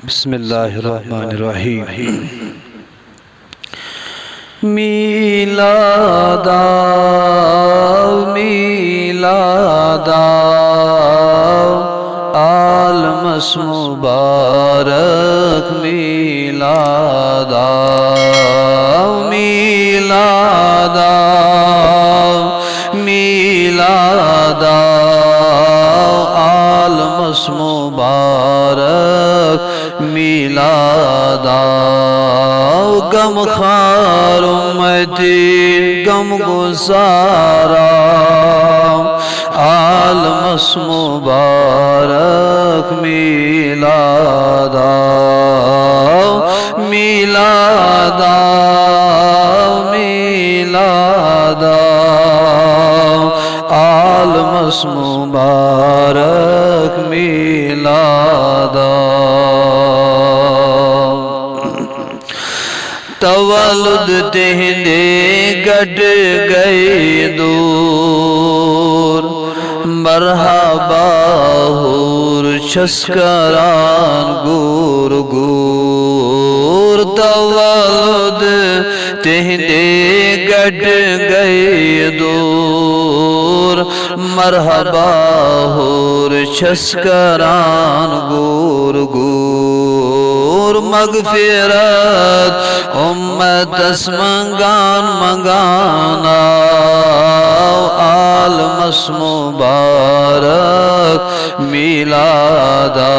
बिस्मिल्लाहिर्रहमानिर्रहीम। मीलादा मीलादा आलमस मुबारक मीलादा मीलादा मीलादा आलमस मुबारक मीलादा गम खार उम्मती गम गुसारा आलमस मुबारक मीलादा मीलादा मीलादा आलमस मुबारक मीलादा तवल्लुद तेंदे गड गए दूर मरहबा हूर छस्करान गुर गुर तवल्लुद तेंदे गड गए दूर मरहबा हूर छस्करान गुर गुर मगफिरत उम्मतस मंगान मंगाना आलमस मुबारक मीलादा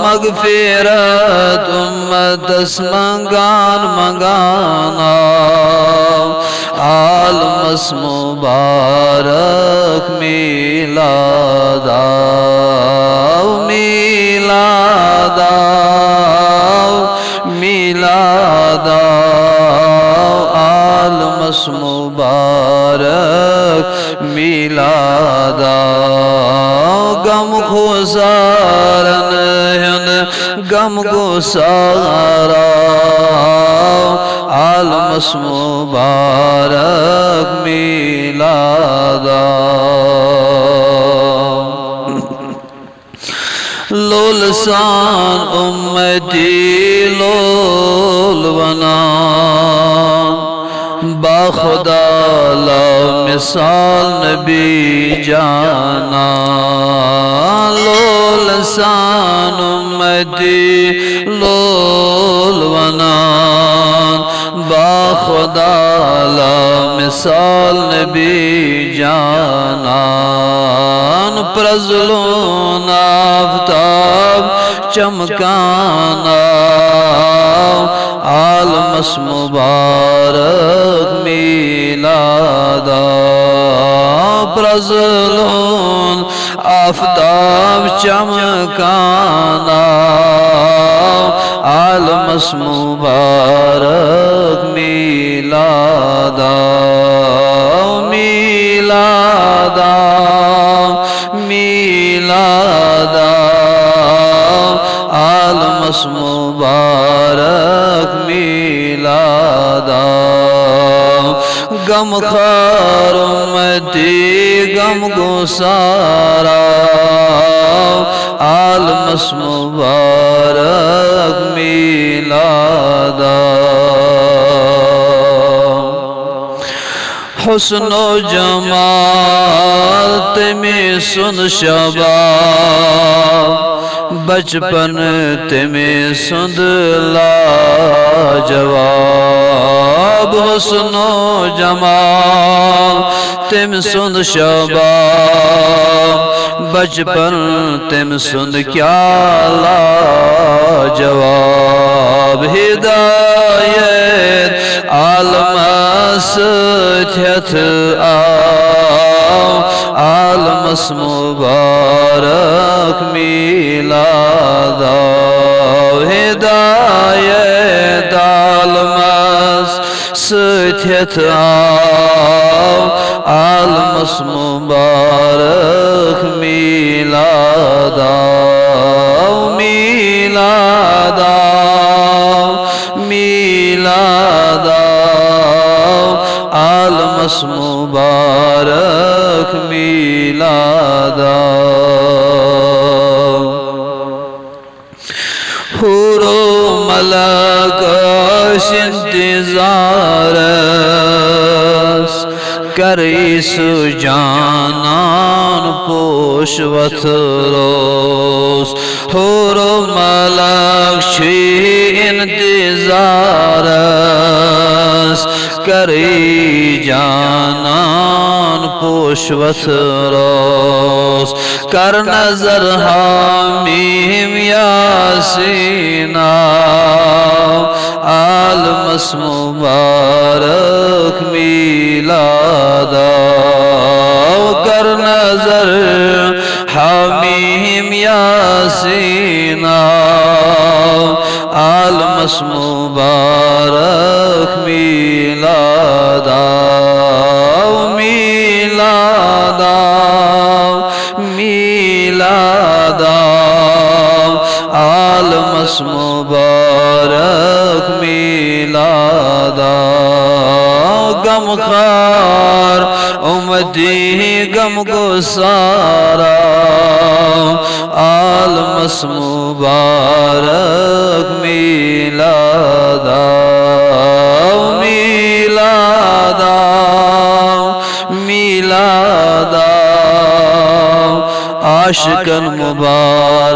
मगफिरत उम्मतस मंगान मंगाना आलमस मुबारक मीलादा मीलादा मीलादा आलमस मुबारक मीलादा गम खुसारन हन गम गुसारा आलमस मुबारक मीलादा लोलसान उम्मती लोल बना बाखुदा ला मिसाल नबी जाना लोलसान उम्मती लोल बना बाखुदा ला मिसाल नबी जाना प्रज़लोन आफ़ताब चमकाना आलमस मुबारक मीलादा प्रज़लोन आफ़ताब चमकाना आलमस मुबारक मीलादा मीलादा मीलादा आलमस मुबारक मीलादा गम खार उम्मती गम गुसारा आलमस मुबारक मीलादा हुस्नो जमाल तेमें सुन शबाब बचपन तेमें सुंद लाजवाब हुस्नो जमाल तेम सुंद शबाब बचपन तेम सुंद क्या लाजवाब हिदायत आलमस थ्यथ आलमस मुबारक मीलादा हिदायत आलमस थ्यथ आलमस मुबारक मीलादा मीलादा मीलादा आलमस मुबारक मीलादा हुरो मलक इंतजारस करीसु जानान पोशवत रोस हुरो मलक छी इंतजारस करी जानान पोशवत रोस कर नजर हामीम यासीना आल मस मुबारक मिलादा कर नजर हामीम यासीना आल मस मुबारक मिलादा मिलादा मिलादा आल मस मुबारक मिलादा गम खार उमदी गम गुसारा आल मस मुबारक मिलादा मिलादा मिलादा आशिकन मुबारक